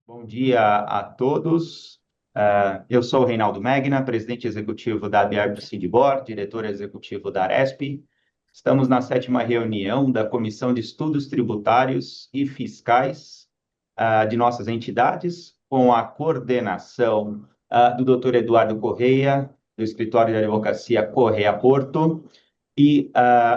Bom dia a todos. Eu sou o Reinaldo Megna, presidente executivo da ABERP Seed Board, diretor executivo da Aresp. Estamos na sétima reunião da Comissão de Estudos Tributários e Fiscais de nossas entidades, com a coordenação do Dr. Eduardo Correia, do Escritório de Advocacia Correia Porto, e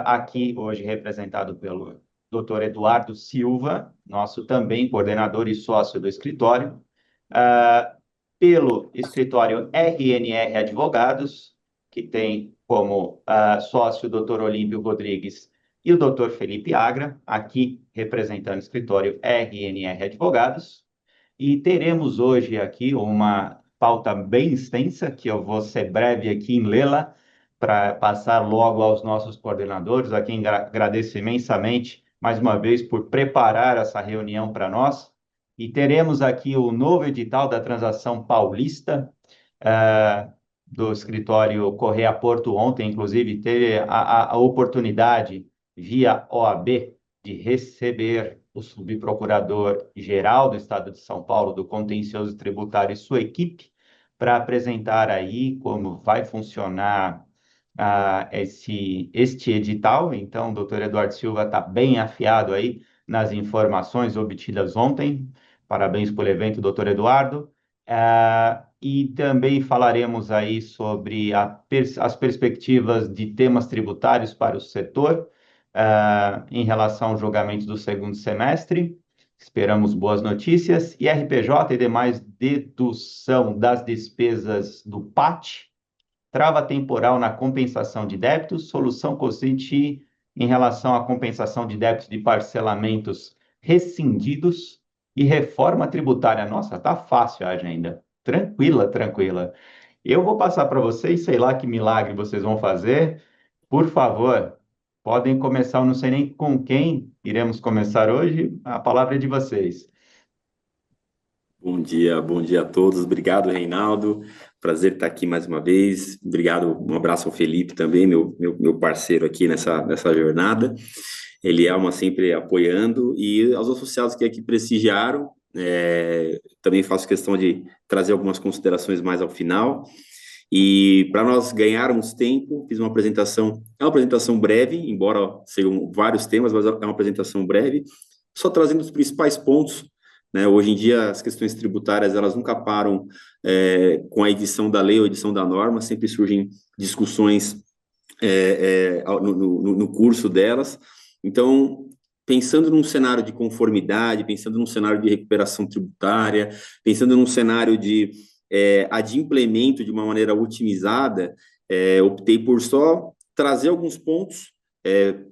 aqui hoje representado pelo Dr. Eduardo Silva, nosso também coordenador e sócio do escritório, ah, pelo escritório RNR Advogados, que tem como sócio o Dr. Olímpio Rodrigues e o Dr. Felipe Agra, aqui representando o escritório RNR Advogados. E teremos hoje aqui uma pauta bem extensa, que eu vou ser breve aqui em lê-la, para passar logo aos nossos coordenadores, a quem agradeço imensamente, mais uma vez, por preparar essa reunião para nós. E teremos aqui o novo edital da transação paulista, do escritório Correia Porto ontem, inclusive, teve a oportunidade, via OAB, de receber o subprocurador-geral do Estado de São Paulo do Contencioso Tributário e sua equipe, para apresentar aí como vai funcionar este edital. Então, o doutor Eduardo Silva está bem afiado aí nas informações obtidas ontem. Parabéns pelo evento, doutor Eduardo. E também falaremos aí sobre as perspectivas de temas tributários para o setor, em relação ao julgamento do segundo semestre. Esperamos boas notícias. E RPJ e demais dedução das despesas do PAT, trava temporal na compensação de débitos, solução consiste em relação à compensação de débitos de parcelamentos rescindidos e reforma tributária. Nossa, tá fácil a agenda. Tranquila, tranquila. Eu vou passar para vocês, sei lá que milagre vocês vão fazer. Por favor, podem começar. Eu não sei nem com quem iremos começar hoje. A palavra é de vocês. Bom dia a todos. Obrigado, Reinaldo. Prazer estar aqui mais uma vez. Obrigado, um abraço ao Felipe também, meu parceiro aqui nessa jornada. Ele é uma sempre apoiando, e aos associados que aqui prestigiaram. Também faço questão de trazer algumas considerações mais ao final. E para nós ganharmos tempo, fiz uma apresentação. É uma apresentação breve, embora sejam vários temas, mas é uma apresentação breve, só trazendo os principais pontos, né? Hoje em dia, as questões tributárias, elas nunca param com a edição da lei ou edição da norma, sempre surgem discussões no curso delas. Então, pensando num cenário de conformidade, pensando num cenário de recuperação tributária, pensando num cenário de adimplemento de uma maneira otimizada, optei por só trazer alguns pontos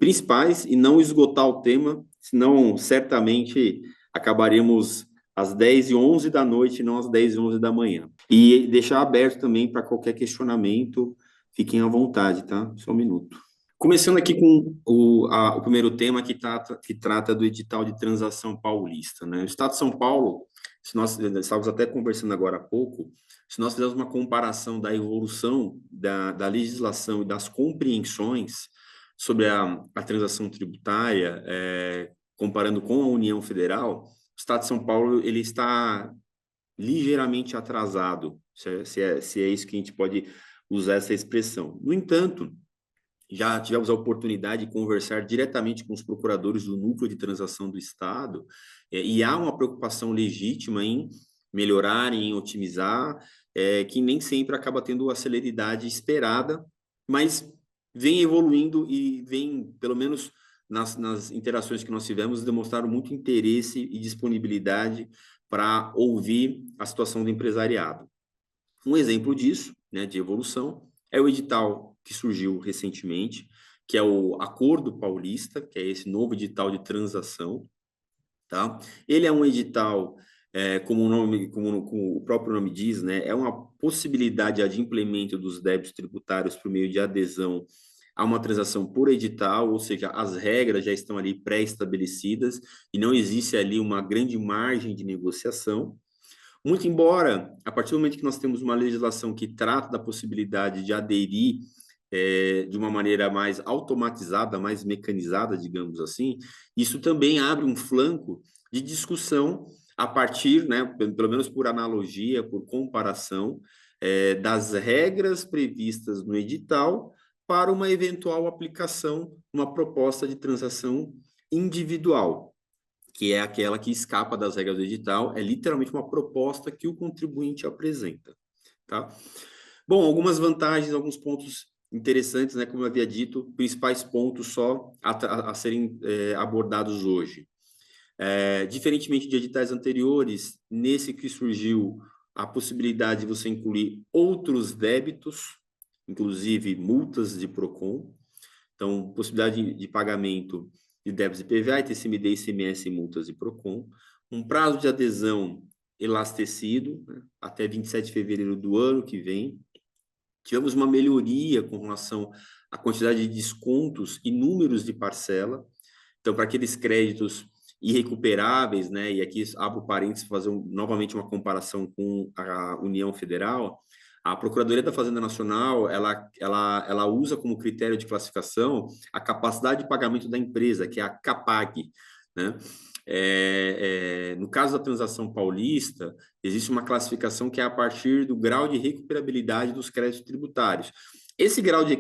principais e não esgotar o tema, senão certamente acabaremos às 10h11 da noite, não às 10h11 da manhã. E deixar aberto também para qualquer questionamento, fiquem à vontade, tá? Só um minuto. Começando aqui com o primeiro tema que trata do edital de transação paulista, né? O Estado de São Paulo, se nós estávamos até conversando agora há pouco, se nós fizermos uma comparação da evolução da legislação e das compreensões sobre a transação tributária, comparando com a União Federal, o Estado de São Paulo ele está ligeiramente atrasado, se é isso que a gente pode usar essa expressão. No entanto, já tivemos a oportunidade de conversar diretamente com os procuradores do Núcleo de Transação do Estado, e há uma preocupação legítima em melhorar, em otimizar, que nem sempre acaba tendo a celeridade esperada, mas vem evoluindo e vem, pelo menos nas interações que nós tivemos, demonstraram muito interesse e disponibilidade para ouvir a situação do empresariado. Um exemplo disso, né, de evolução, é o edital que surgiu recentemente, que é o Acordo Paulista, que é esse novo edital de transação, tá? Ele é um edital, como o próprio nome diz, né, é uma possibilidade de implemento dos débitos tributários por meio de adesão a uma transação por edital, ou seja, as regras já estão ali pré-estabelecidas e não existe ali uma grande margem de negociação. Muito embora, a partir do momento que nós temos uma legislação que trata da possibilidade de aderir de uma maneira mais automatizada, mais mecanizada, digamos assim, isso também abre um flanco de discussão a partir, né, pelo menos por analogia, por comparação, das regras previstas no edital para uma eventual aplicação, uma proposta de transação individual, que é aquela que escapa das regras do edital, é literalmente uma proposta que o contribuinte apresenta, tá? Bom, algumas vantagens, alguns pontos interessantes, né? Como eu havia dito, principais pontos só a serem abordados hoje. Diferentemente de editais anteriores, nesse que surgiu a possibilidade de você incluir outros débitos, inclusive multas de PROCON, então, possibilidade de pagamento de débitos de IPVA, ITCMD, ICMS e multas de PROCON, um prazo de adesão elastecido, né, até 27 de fevereiro do ano que vem. Tivemos uma melhoria com relação à quantidade de descontos e números de parcela. Então, para aqueles créditos irrecuperáveis, né, e aqui abro parênteses para fazer novamente uma comparação com a União Federal, a Procuradoria da Fazenda Nacional, ela usa como critério de classificação a capacidade de pagamento da empresa, que é a CAPAG, né? No caso da transação paulista, existe uma classificação que é a partir do grau de recuperabilidade dos créditos tributários. Esse grau de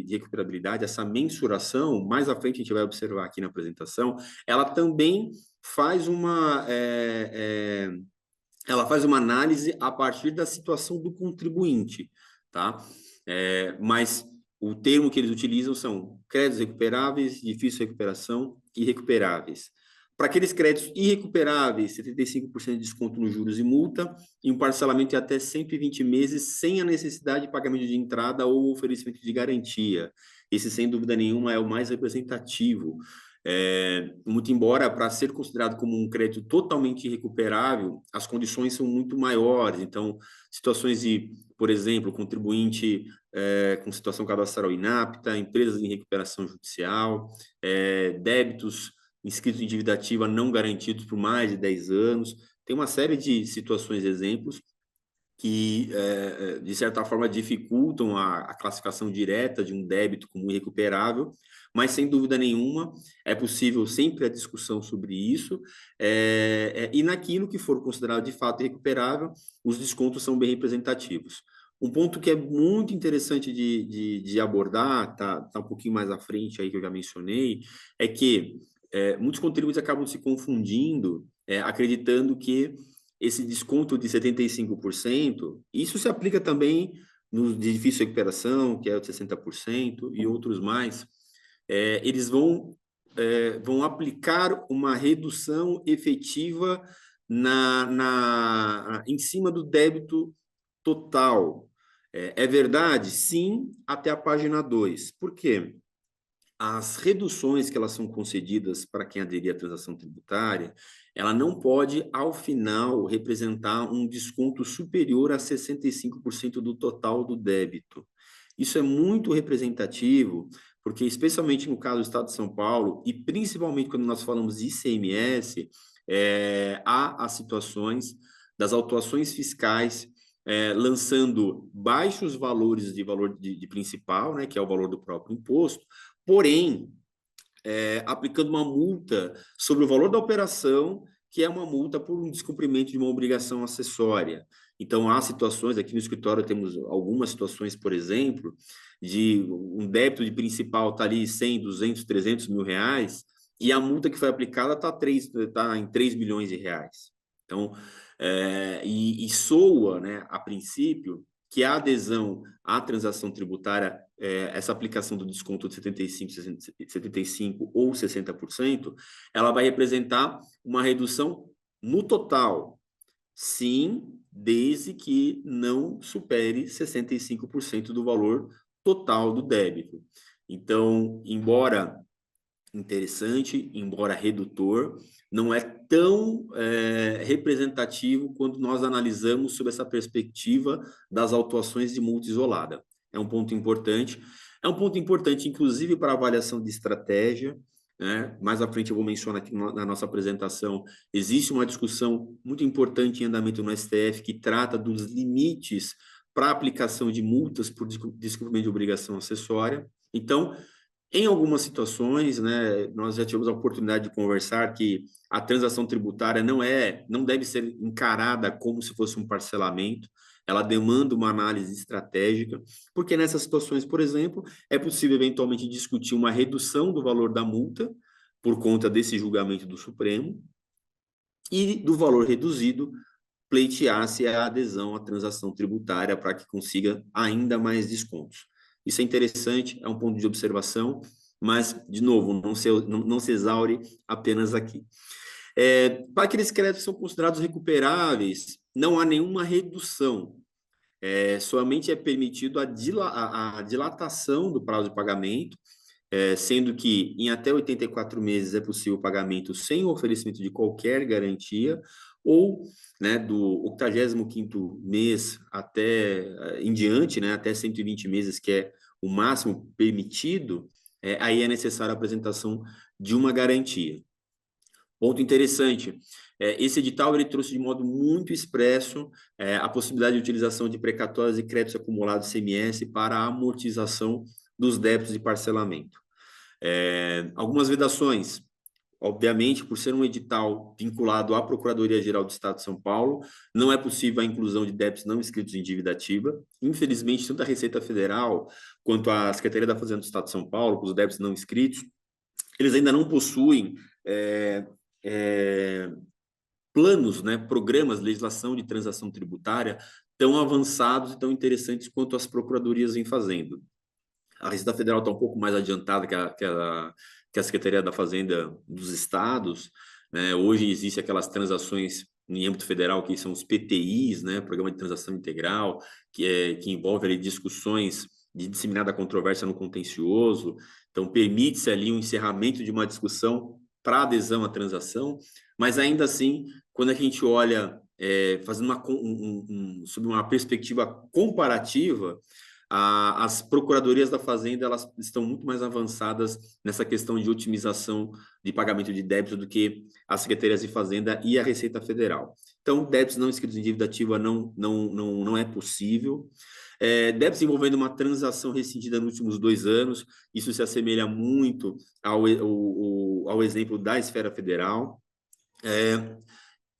recuperabilidade, essa mensuração, mais à frente a gente vai observar aqui na apresentação, ela também faz ela faz uma análise a partir da situação do contribuinte, tá? Mas o termo que eles utilizam são créditos recuperáveis, difícil recuperação e recuperáveis. Para aqueles créditos irrecuperáveis, 75% de desconto nos juros e multa, e um parcelamento de até 120 meses sem a necessidade de pagamento de entrada ou oferecimento de garantia. Esse, sem dúvida nenhuma, é o mais representativo. Muito embora, para ser considerado como um crédito totalmente irrecuperável, as condições são muito maiores. Então, situações de, por exemplo, contribuinte com situação cadastral inapta, empresas em recuperação judicial, débitos inscritos em dívida ativa não garantidos por mais de 10 anos. Tem uma série de situações, exemplos, que, de certa forma, dificultam a classificação direta de um débito como irrecuperável, mas, sem dúvida nenhuma, é possível sempre a discussão sobre isso, e naquilo que for considerado de fato irrecuperável, os descontos são bem representativos. Um ponto que é muito interessante de abordar, tá um pouquinho mais à frente aí que eu já mencionei, é que muitos contribuintes acabam se confundindo, acreditando que esse desconto de 75%, isso se aplica também no de difícil recuperação, que é o de 60%, e outros mais, eles vão aplicar uma redução efetiva em cima do débito total. É verdade? Sim, até a página 2. Por quê? As reduções que elas são concedidas para quem aderir à transação tributária, ela não pode, ao final, representar um desconto superior a 65% do total do débito. Isso é muito representativo, porque, especialmente no caso do Estado de São Paulo, e principalmente quando nós falamos de ICMS, há as situações das autuações fiscais lançando baixos valores de valor de principal, né, que é o valor do próprio imposto, porém, aplicando uma multa sobre o valor da operação, que é uma multa por um descumprimento de uma obrigação acessória. Então, há situações, aqui no escritório temos algumas situações, por exemplo, de um débito de principal está ali 100, 200, 300 mil reais, e a multa que foi aplicada está em 3 milhões de reais. Então, soa, né, a princípio, que a adesão à transação tributária, essa aplicação do desconto de 75 ou 60%, ela vai representar uma redução no total. Sim, desde que não supere 65% do valor total do débito. Então, embora interessante, embora redutor, não é tão representativo quando nós analisamos sob essa perspectiva das autuações de multa isolada. É um ponto importante, inclusive para avaliação de estratégia, né? Mais à frente eu vou mencionar aqui na nossa apresentação, existe uma discussão muito importante em andamento no STF que trata dos limites para aplicação de multas por descumprimento de obrigação acessória. Então, Em algumas situações, né, nós já tivemos a oportunidade de conversar que a transação tributária não deve ser encarada como se fosse um parcelamento, ela demanda uma análise estratégica, porque nessas situações, por exemplo, é possível eventualmente discutir uma redução do valor da multa por conta desse julgamento do Supremo e do valor reduzido pleitear-se a adesão à transação tributária para que consiga ainda mais descontos. Isso é interessante, é um ponto de observação, mas, de novo, não se exaure apenas aqui. Para aqueles créditos que são considerados recuperáveis, não há nenhuma redução. Somente é permitido a dilatação do prazo de pagamento, sendo que em até 84 meses é possível o pagamento sem o oferecimento de qualquer garantia, ou, né, do 85º mês até em diante, né, até 120 meses, que é o máximo permitido, aí é necessária a apresentação de uma garantia. Ponto interessante, esse edital ele trouxe de modo muito expresso a possibilidade de utilização de precatórios e créditos acumulados CMS para a amortização dos débitos de parcelamento. Algumas vedações, obviamente, por ser um edital vinculado à Procuradoria-Geral do Estado de São Paulo, não é possível a inclusão de débitos não inscritos em dívida ativa. Infelizmente, tanto a Receita Federal quanto a Secretaria da Fazenda do Estado de São Paulo, com os débitos não inscritos, eles ainda não possuem planos, né, programas, legislação de transação tributária tão avançados e tão interessantes quanto as procuradorias vêm fazendo. A Receita Federal está um pouco mais adiantada que a Secretaria da Fazenda dos estados, né? Hoje existem aquelas transações em âmbito federal que são os PTIs, né? Programa de Transação Integral, que envolve ali discussões de disseminada controvérsia no contencioso. Então, permite-se ali um encerramento de uma discussão para adesão à transação, mas ainda assim, quando a gente olha, fazendo sob uma perspectiva comparativa, as procuradorias da Fazenda elas estão muito mais avançadas nessa questão de otimização de pagamento de débitos do que as secretarias de Fazenda e a Receita Federal. Então, débitos não inscritos em dívida ativa não é possível. Débitos envolvendo uma transação rescindida nos últimos 2 anos, isso se assemelha muito ao exemplo da esfera federal.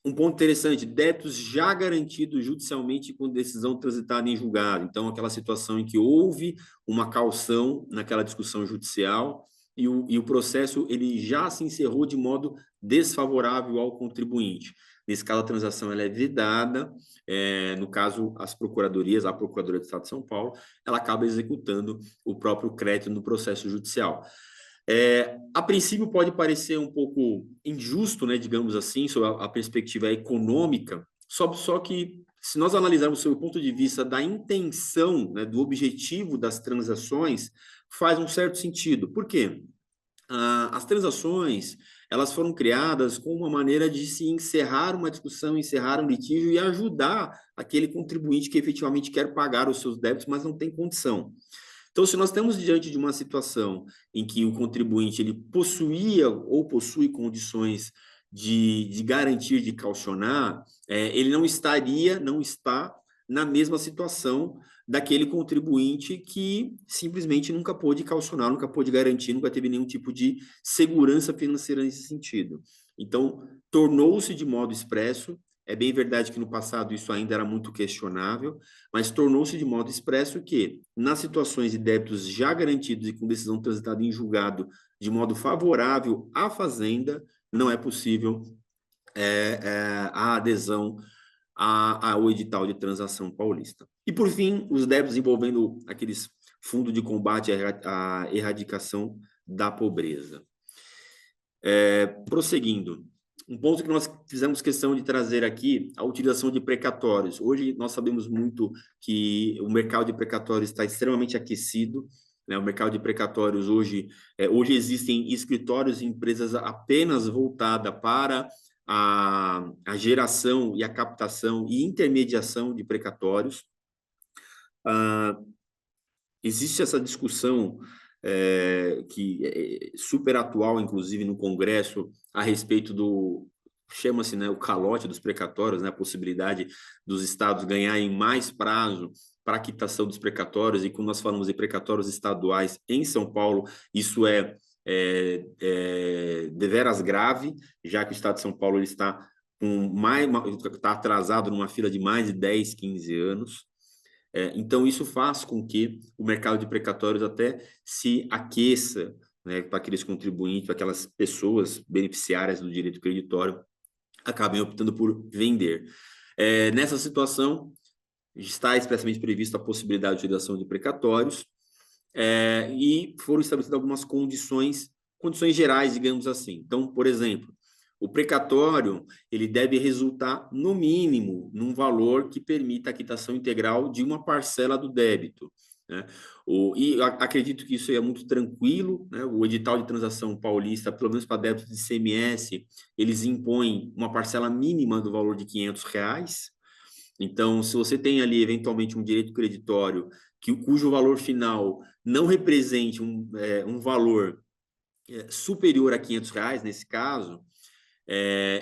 Um ponto interessante, débitos já garantidos judicialmente com decisão transitada em julgado. Então, aquela situação em que houve uma caução naquela discussão judicial e o processo ele já se encerrou de modo desfavorável ao contribuinte. Nesse caso, a transação ela é vedada. No caso, a Procuradoria do Estado de São Paulo, ela acaba executando o próprio crédito no processo judicial. A princípio pode parecer um pouco injusto, né, digamos assim, sob a perspectiva econômica, só que se nós analisarmos sob o ponto de vista da intenção, né, do objetivo das transações, faz um certo sentido. Por quê? As transações, elas foram criadas com uma maneira de se encerrar uma discussão, encerrar um litígio e ajudar aquele contribuinte que efetivamente quer pagar os seus débitos, mas não tem condição. Então, se nós estamos diante de uma situação em que o contribuinte ele possuía ou possui condições de garantir, de caucionar, ele não está na mesma situação daquele contribuinte que simplesmente nunca pôde caucionar, nunca pôde garantir, nunca teve nenhum tipo de segurança financeira nesse sentido. Então, tornou-se de modo expresso. É bem verdade que no passado isso ainda era muito questionável, mas tornou-se de modo expresso que, nas situações de débitos já garantidos e com decisão transitada em julgado de modo favorável à Fazenda, não é possível a adesão ao edital de transação paulista. E, por fim, os débitos envolvendo aqueles fundos de combate à erradicação da pobreza. Prosseguindo. Um ponto que nós fizemos questão de trazer aqui, a utilização de precatórios. Hoje nós sabemos muito que o mercado de precatórios está extremamente aquecido, né? O mercado de precatórios hoje existem escritórios e empresas apenas voltadas para a geração e a captação e intermediação de precatórios. Existe essa discussão que é super atual, inclusive no Congresso, a respeito chama-se, né, o calote dos precatórios, né, a possibilidade dos estados ganharem mais prazo para a quitação dos precatórios, e quando nós falamos de precatórios estaduais em São Paulo, isso é deveras grave, já que o Estado de São Paulo ele está está atrasado numa fila de mais de 10, 15 anos. Então, isso faz com que o mercado de precatórios até se aqueça, né, para aqueles contribuintes, para aquelas pessoas beneficiárias do direito creditório, acabem optando por vender. Nessa situação, está expressamente prevista a possibilidade de utilização de precatórios, e foram estabelecidas algumas condições gerais, digamos assim. Então, por exemplo, o precatório ele deve resultar, no mínimo, num valor que permita a quitação integral de uma parcela do débito, né? Acredito que isso é muito tranquilo, né? O edital de transação paulista, pelo menos para débitos de ICMS, eles impõem uma parcela mínima do valor de R$ 500. Então, se você tem ali, eventualmente, um direito creditório cujo valor final não represente um valor superior a R$ 500, nesse caso,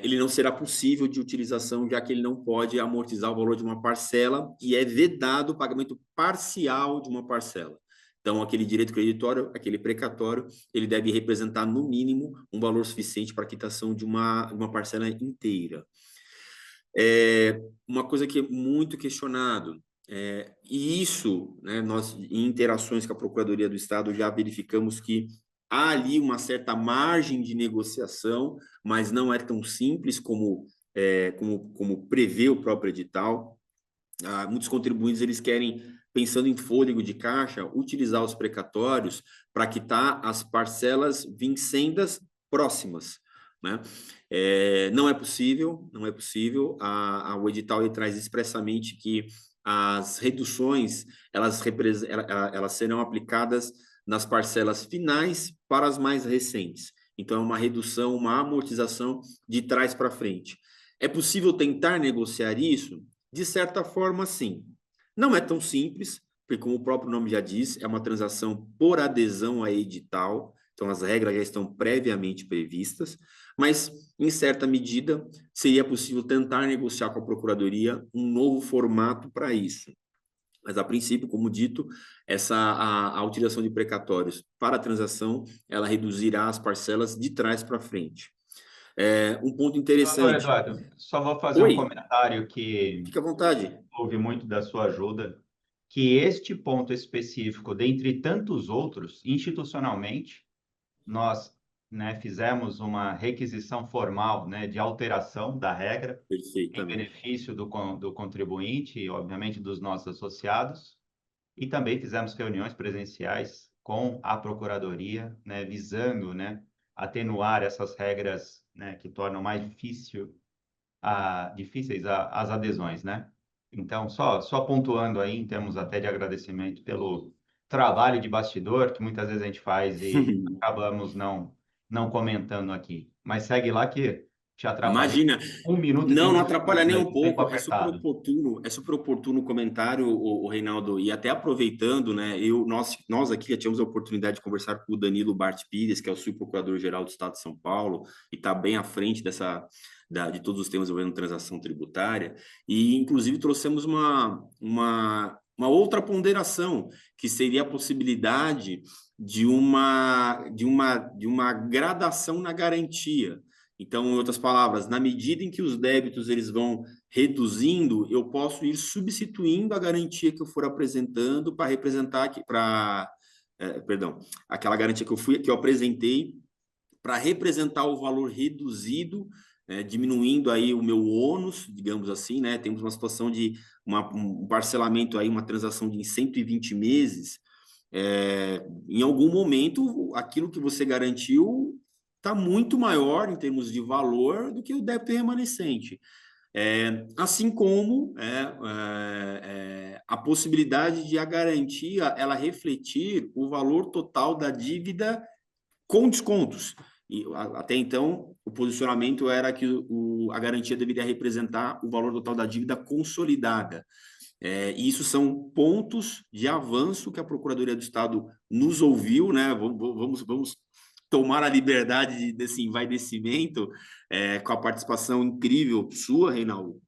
ele não será possível de utilização, já que ele não pode amortizar o valor de uma parcela e é vedado o pagamento parcial de uma parcela. Então, aquele direito creditório, aquele precatório, ele deve representar, no mínimo, um valor suficiente para a quitação de uma parcela inteira. Uma coisa que é muito questionado, e isso, né, nós, em interações com a Procuradoria do Estado, já verificamos que há ali uma certa margem de negociação, mas não é tão simples como prevê o próprio edital. Muitos contribuintes eles querem, pensando em fôlego de caixa, utilizar os precatórios para quitar as parcelas vincendas próximas, né? Não é possível, não é possível. O edital ele traz expressamente que as reduções elas serão aplicadas nas parcelas finais para as mais recentes. Então, é uma redução, uma amortização de trás para frente. É possível tentar negociar isso? De certa forma, sim. Não é tão simples, porque, como o próprio nome já diz, é uma transação por adesão a edital, então as regras já estão previamente previstas, mas, em certa medida, seria possível tentar negociar com a Procuradoria um novo formato para isso. Mas, a princípio, como dito, a utilização de precatórios para a transação, ela reduzirá as parcelas de trás para frente. Um ponto Doutor interessante. Eduardo, só vou fazer um Oi, comentário que fique à vontade. houve muito da sua ajuda, que este ponto específico, dentre tantos outros, institucionalmente, nós, né, fizemos uma requisição formal, né, de alteração da regra em Perfeitamente. benefício do contribuinte e, obviamente, dos nossos associados, e também fizemos reuniões presenciais com a Procuradoria, né, visando, né, atenuar essas regras, né, que tornam mais difíceis as adesões, né? Então, só pontuando aí, em termos até de agradecimento pelo trabalho de bastidor, que muitas vezes a gente faz e acabamos não comentando aqui. Mas segue lá que te atrapalhei. Imagina, 1 minuto e não, não 30 atrapalha segundos nem aí, um com o tempo pouco, apertado. é super oportuno o comentário, o Reinaldo, e até aproveitando, né, nós aqui já tivemos a oportunidade de conversar com o Danilo Bart Pires, que é o subprocurador-geral do Estado de São Paulo, e está bem à frente de todos os temas envolvendo transação tributária, e inclusive trouxemos uma outra ponderação, que seria a possibilidade de uma gradação na garantia. Então, em outras palavras, na medida em que os débitos eles vão reduzindo, eu posso ir substituindo a garantia que eu for apresentando para representar perdão, aquela garantia que eu apresentei para representar o valor reduzido, né, diminuindo aí o meu ônus, digamos assim, né? Temos uma situação de um parcelamento aí, uma transação de 120 meses. Em algum momento, aquilo que você garantiu está muito maior em termos de valor do que o débito remanescente. Assim como a possibilidade de a garantia ela refletir o valor total da dívida com descontos. E até então, o posicionamento era que a garantia deveria representar o valor total da dívida consolidada. E isso são pontos de avanço que a Procuradoria do Estado nos ouviu, né? Vamos tomar a liberdade desse envaidecimento, com a participação incrível sua, Reinaldo,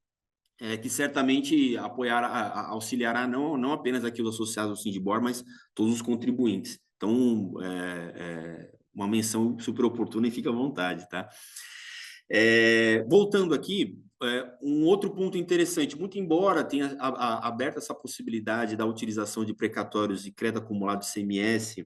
que certamente auxiliará não apenas aqui os associados ao Sindibor, mas todos os contribuintes. Então, uma menção super oportuna e fica à vontade, tá? Voltando aqui, um outro ponto interessante, muito embora tenha aberto essa possibilidade da utilização de precatórios e crédito acumulado de CMS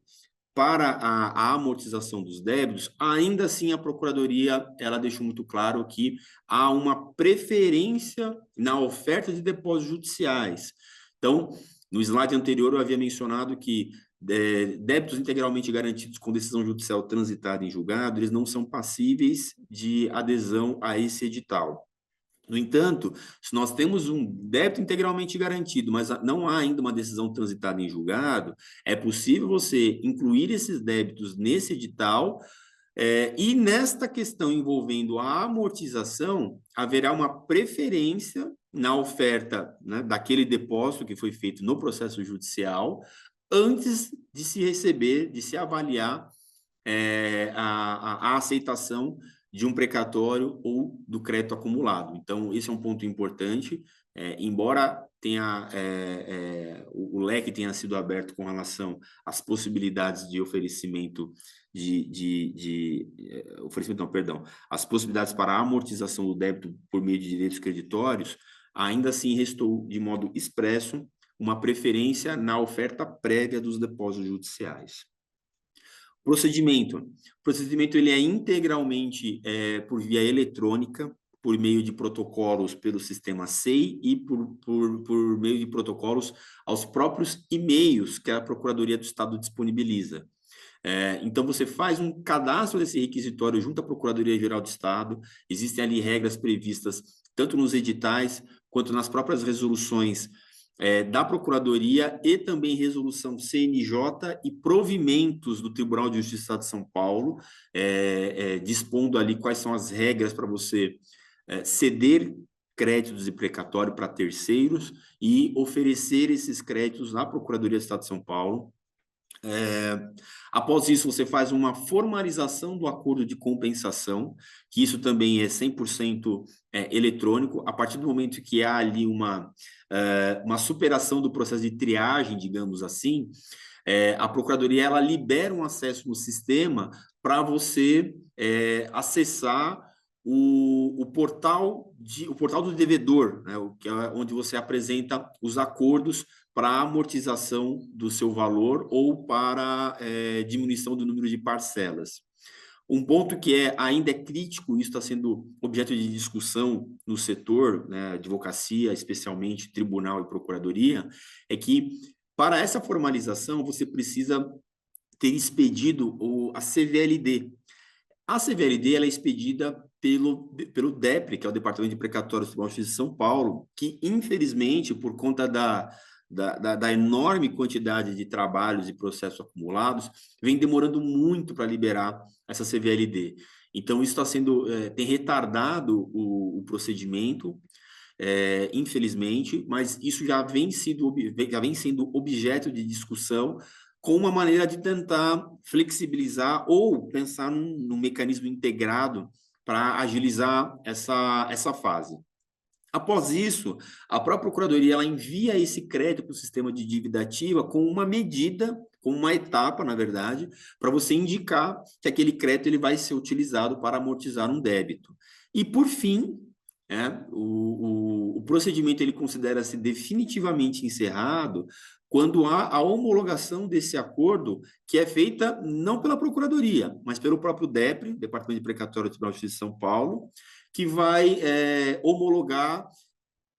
para a amortização dos débitos, ainda assim a Procuradoria ela deixou muito claro que há uma preferência na oferta de depósitos judiciais. Então, no slide anterior eu havia mencionado que débitos integralmente garantidos com decisão judicial transitada em julgado, eles não são passíveis de adesão a esse edital. No entanto, se nós temos um débito integralmente garantido, mas não há ainda uma decisão transitada em julgado, é possível você incluir esses débitos nesse edital, e nesta questão envolvendo a amortização, haverá uma preferência na oferta, né, daquele depósito que foi feito no processo judicial, antes de se receber, de se avaliar a aceitação de um precatório ou do crédito acumulado. Então, esse é um ponto importante, embora tenha, o leque tenha sido aberto com relação às possibilidades de oferecimento oferecimento, não, perdão, as possibilidades para a amortização do débito por meio de direitos creditórios, ainda assim restou de modo expresso uma preferência na oferta prévia dos depósitos judiciais. Procedimento. O procedimento ele é integralmente por via eletrônica, por meio de protocolos pelo sistema SEI e por meio de protocolos aos próprios e-mails que a Procuradoria do Estado disponibiliza. Então, você faz um cadastro desse requisitório junto à Procuradoria-Geral do Estado, existem ali regras previstas tanto nos editais quanto nas próprias resoluções da Procuradoria e também resolução CNJ e provimentos do Tribunal de Justiça do Estado de São Paulo, dispondo ali quais são as regras para você ceder créditos e precatório para terceiros e oferecer esses créditos na Procuradoria do Estado de São Paulo. Após isso, você faz uma formalização do acordo de compensação, que isso também é 100% eletrônico. A partir do momento que há ali uma superação do processo de triagem, digamos assim, a Procuradoria ela libera um acesso no sistema para você acessar o portal do devedor, né, que é onde você apresenta os acordos para a amortização do seu valor ou para diminuição do número de parcelas. Um ponto que ainda é crítico, isso está sendo objeto de discussão no setor, né, advocacia, especialmente tribunal e procuradoria, é que para essa formalização você precisa ter expedido a CVLD. A CVLD ela é expedida pelo DEPRE, que é o Departamento de Precatórios do Tribunal de Justiça de São Paulo, que infelizmente, por conta da enorme quantidade de trabalhos e processos acumulados, vem demorando muito para liberar essa CVLD. Então, isso tem retardado o procedimento, infelizmente, mas isso já vem sendo objeto de discussão com uma maneira de tentar flexibilizar ou pensar num mecanismo integrado para agilizar essa fase. Após isso, a própria Procuradoria ela envia esse crédito para o sistema de dívida ativa com uma medida, com uma etapa, na verdade, para você indicar que aquele crédito ele vai ser utilizado para amortizar um débito. E, por fim, o procedimento ele considera-se definitivamente encerrado quando há a homologação desse acordo, que é feita não pela Procuradoria, mas pelo próprio DEPRE, Departamento de Precatório do Tribunal de Justiça de São Paulo, que vai homologar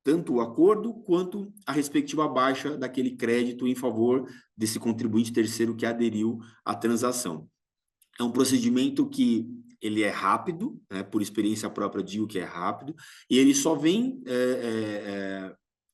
tanto o acordo quanto a respectiva baixa daquele crédito em favor desse contribuinte terceiro que aderiu à transação. É um procedimento que ele é rápido, né, por experiência própria digo que é rápido, e ele só vem...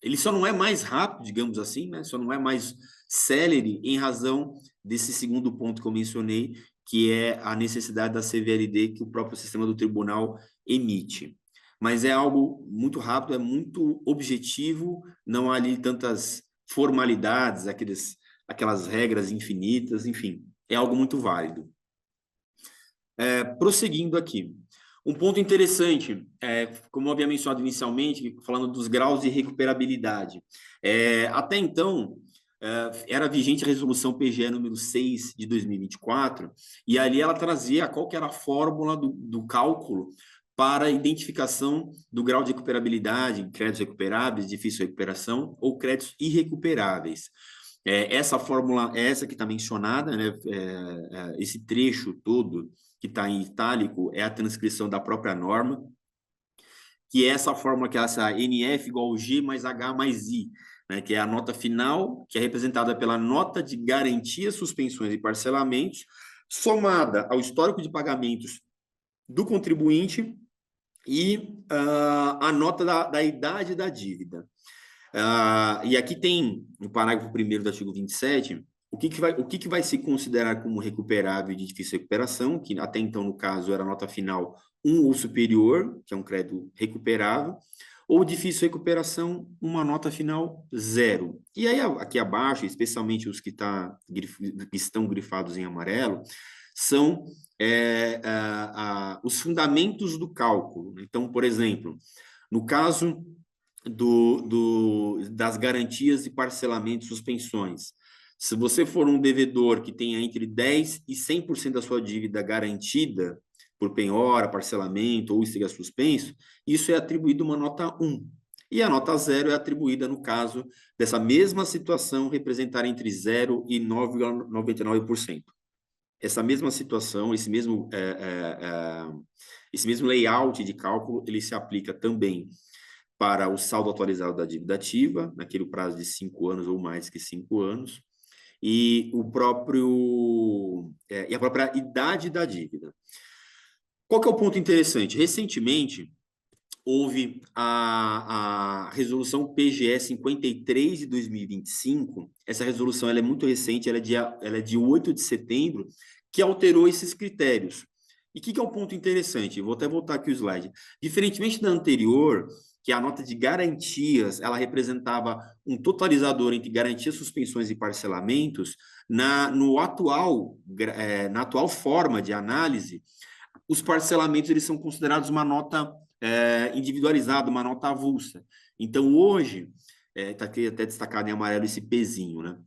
ele só não é mais rápido, digamos assim, né, só não é mais célere em razão desse segundo ponto que eu mencionei, que é a necessidade da CVLD que o próprio sistema do tribunal emite. Mas é algo muito rápido, é muito objetivo, não há ali tantas formalidades, aquelas regras infinitas, enfim, é algo muito válido. Prosseguindo aqui, Um ponto interessante, como eu havia mencionado inicialmente, falando dos graus de recuperabilidade. Até então, era vigente a resolução PGE número 6 de 2024, e ali ela trazia qual que era a fórmula do cálculo para a identificação do grau de recuperabilidade, créditos recuperáveis, difícil recuperação ou créditos irrecuperáveis. Essa fórmula é essa que está mencionada, né? Esse trecho todo que está em itálico é a transcrição da própria norma, que é essa fórmula que é essa NF igual G mais H mais I, né? Que é a nota final, que é representada pela nota de garantia, suspensões e parcelamentos, somada ao histórico de pagamentos do contribuinte e a nota da idade da dívida. E aqui tem, no parágrafo 1º do artigo 27, o que vai se considerar como recuperável e de difícil recuperação, que até então, no caso, era a nota final 1 ou superior, que é um crédito recuperável, ou difícil recuperação, uma nota final 0. E aí, aqui abaixo, especialmente os que estão grifados em amarelo, são os fundamentos do cálculo. Então, por exemplo, no caso das garantias de parcelamento e suspensões, se você for um devedor que tenha entre 10% e 100% da sua dívida garantida por penhora, parcelamento ou esteja suspenso, isso é atribuído uma nota 1. E a nota 0 é atribuída no caso dessa mesma situação representar entre 0 e 9,99%. Essa mesma situação, esse mesmo layout de cálculo, ele se aplica também para o saldo atualizado da dívida ativa, naquele prazo de 5 anos ou mais que 5 anos, e a própria idade da dívida. Qual que é o ponto interessante? Recentemente, houve a resolução PGE 53 de 2025. Essa resolução ela é muito recente, ela é de 8 de setembro, que alterou esses critérios. E o que é o ponto interessante? Vou até voltar aqui o slide. Diferentemente da anterior, que a nota de garantias, ela representava um totalizador entre garantias, suspensões e parcelamentos, na atual forma de análise, os parcelamentos eles são considerados uma nota individualizada, uma nota avulsa. Então, hoje, está aqui até destacado em amarelo esse pezinho, né?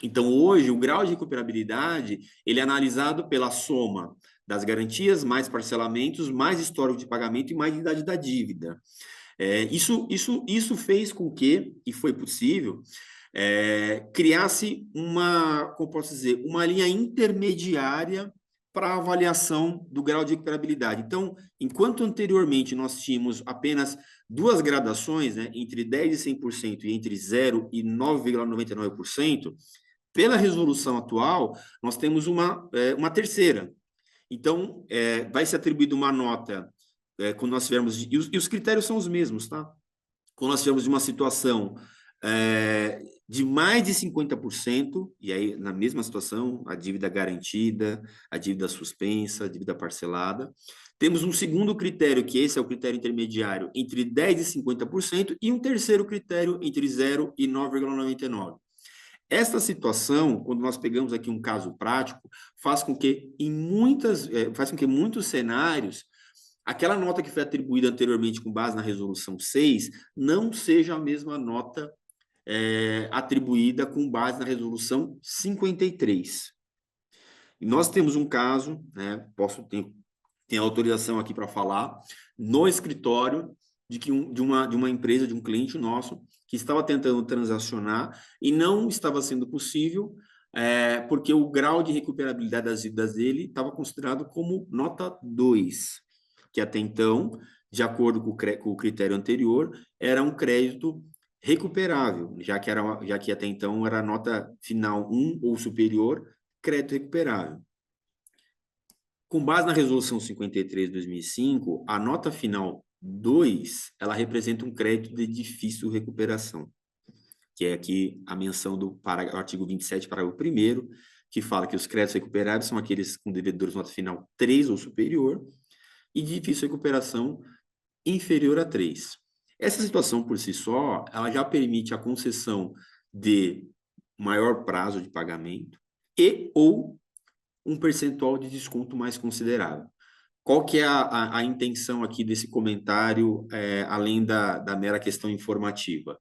Então, hoje, o grau de recuperabilidade, ele é analisado pela soma das garantias, mais parcelamentos, mais histórico de pagamento e mais idade da dívida. Isso fez com que, e foi possível, criasse como posso dizer, uma linha intermediária para a avaliação do grau de recuperabilidade. Então, enquanto anteriormente nós tínhamos apenas duas gradações, né, entre 10% e 100% e entre 0% e 9,99%, pela resolução atual, nós temos uma terceira. Então, vai ser atribuída uma nota quando nós tivermos... E os critérios são os mesmos, tá? Quando nós tivermos uma situação de mais de 50%, e aí na mesma situação, a dívida garantida, a dívida suspensa, a dívida parcelada. Temos um segundo critério, que esse é o critério intermediário, entre 10% e 50%, e um terceiro critério entre 0% e 9,99%. Esta situação, quando nós pegamos aqui um caso prático, faz com que muitos cenários, aquela nota que foi atribuída anteriormente com base na resolução 6, não seja a mesma nota atribuída com base na resolução 53. E nós temos um caso, né, tem autorização aqui para falar, no escritório de uma empresa, de um cliente nosso, que estava tentando transacionar e não estava sendo possível, porque o grau de recuperabilidade das dívidas dele estava considerado como nota 2, que até então, de acordo com o critério anterior, era um crédito recuperável, já que até então era nota final 1 ou superior, crédito recuperável. Com base na resolução 53 de 2005, a nota final 2, ela representa um crédito de difícil recuperação, que é aqui a menção do artigo 27, parágrafo 1º, que fala que os créditos recuperáveis são aqueles com devedores nota final 3 ou superior, e de difícil recuperação inferior a 3. Essa situação, por si só, ela já permite a concessão de maior prazo de pagamento ou um percentual de desconto mais considerável. qual que é a intenção aqui desse comentário, além da mera questão informativa?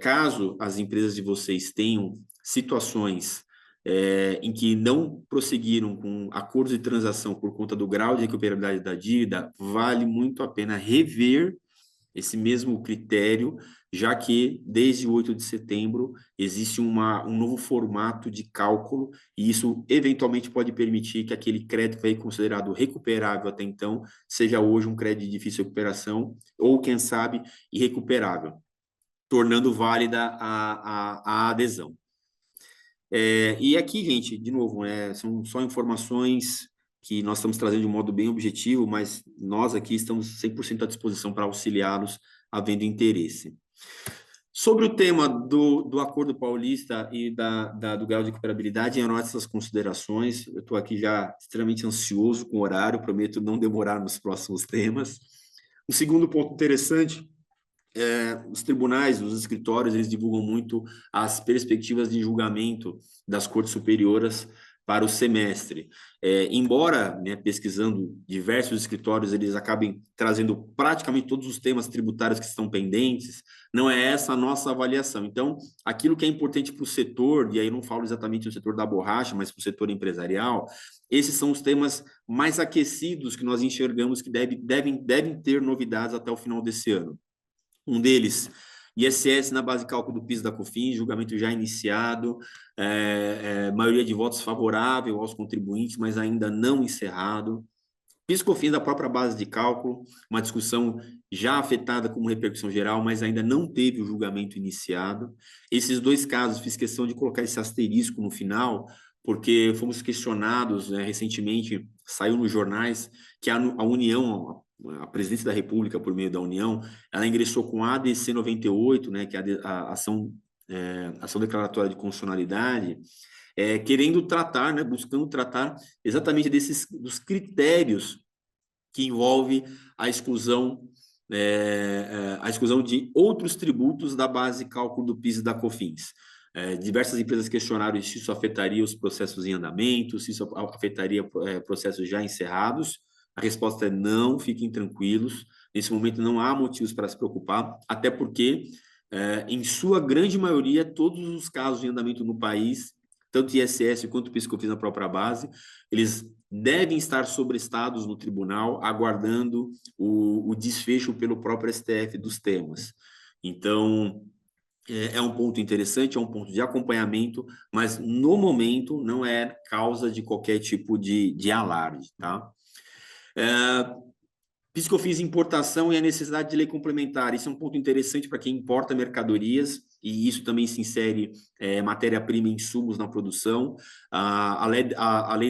Caso as empresas de vocês tenham situações em que não prosseguiram com acordos de transação por conta do grau de recuperabilidade da dívida, vale muito a pena rever esse mesmo critério, já que desde o 8 de setembro existe um novo formato de cálculo e isso eventualmente pode permitir que aquele crédito que foi considerado recuperável até então seja hoje um crédito de difícil recuperação ou, quem sabe, irrecuperável, tornando válida a adesão. E aqui, gente, de novo, são só informações que nós estamos trazendo de um modo bem objetivo, mas nós aqui estamos 100% à disposição para auxiliá-los, havendo interesse. Sobre o tema do Acordo Paulista e do grau de recuperabilidade, anote essas considerações. Eu estou aqui já extremamente ansioso com o horário, prometo não demorar nos próximos temas. Um segundo ponto interessante, os tribunais, os escritórios, eles divulgam muito as perspectivas de julgamento das cortes superiores para o semestre. Embora, né, pesquisando diversos escritórios, eles acabem trazendo praticamente todos os temas tributários que estão pendentes, não é essa a nossa avaliação. Então, aquilo que é importante para o setor, e aí não falo exatamente do setor da borracha, mas para o setor empresarial, esses são os temas mais aquecidos que nós enxergamos que devem ter novidades até o final desse ano. Um deles, ISS na base de cálculo do PIS da COFINS, julgamento já iniciado, maioria de votos favorável aos contribuintes, mas ainda não encerrado. PIS/COFINS da própria base de cálculo, uma discussão já afetada como repercussão geral, mas ainda não teve o julgamento iniciado. Esses dois casos, fiz questão de colocar esse asterisco no final, porque fomos questionados, né, recentemente, saiu nos jornais, que a União, a Presidência da República, por meio da União, ela ingressou com a ADC 98, né, que é a ação declaratória de constitucionalidade, querendo tratar, né, buscando tratar exatamente dos critérios que envolve a exclusão de outros tributos da base de cálculo do PIS e da COFINS. Diversas empresas questionaram se isso afetaria os processos em andamento, se isso afetaria processos já encerrados. A resposta é não, fiquem tranquilos. Nesse momento não há motivos para se preocupar, até porque, em sua grande maioria, todos os casos de andamento no país, tanto ISS quanto PIS/COFINS na própria base, eles devem estar sobrestados no tribunal, aguardando o desfecho pelo próprio STF dos temas. Então, é um ponto interessante, é um ponto de acompanhamento, mas no momento não é causa de qualquer tipo de alarde, tá? PIS/COFINS importação e a necessidade de lei complementar. Isso é um ponto interessante para quem importa mercadorias, e isso também se insere matéria-prima e insumos na produção. A lei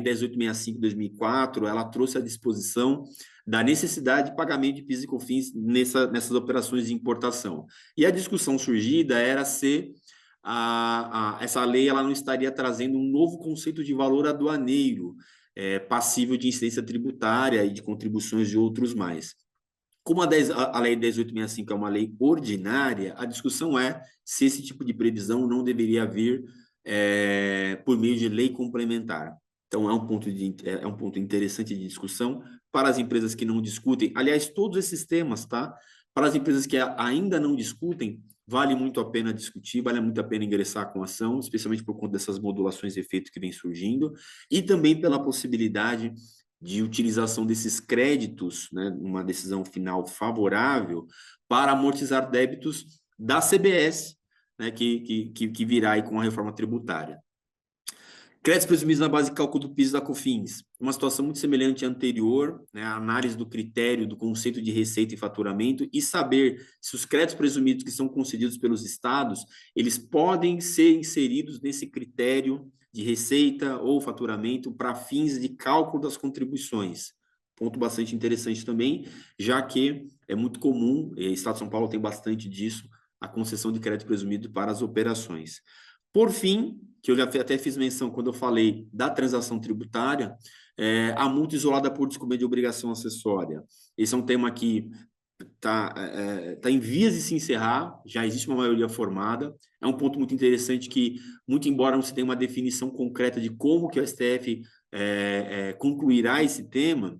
10.865 de 2004, ela trouxe a disposição da necessidade de pagamento de PIS e COFINS nessas operações de importação. E a discussão surgida era se essa lei ela não estaria trazendo um novo conceito de valor aduaneiro, passível de incidência tributária e de contribuições de outros mais. Como a lei 10.865 é uma lei ordinária, a discussão é se esse tipo de previsão não deveria vir por meio de lei complementar. Então, é um ponto interessante de discussão para as empresas que não discutem. Aliás, todos esses temas, tá? Para as empresas que ainda não discutem, vale muito a pena discutir, vale muito a pena ingressar com ação, especialmente por conta dessas modulações de efeito que vem surgindo, e também pela possibilidade de utilização desses créditos, né, uma decisão final favorável, para amortizar débitos da CBS, né, que virá aí com a reforma tributária. Créditos presumidos na base de cálculo do PIS e da COFINS. Uma situação muito semelhante à anterior, né, a análise do critério, do conceito de receita e faturamento e saber se os créditos presumidos que são concedidos pelos estados, eles podem ser inseridos nesse critério de receita ou faturamento para fins de cálculo das contribuições. Ponto bastante interessante também, já que é muito comum, o Estado de São Paulo tem bastante disso, a concessão de crédito presumido para as operações. Por fim, que eu já até fiz menção quando eu falei da transação tributária, a multa isolada por descumprimento de obrigação acessória. Esse é um tema que está em vias de se encerrar, já existe uma maioria formada. É um ponto muito interessante que, muito embora não se tenha uma definição concreta de como que o STF concluirá esse tema,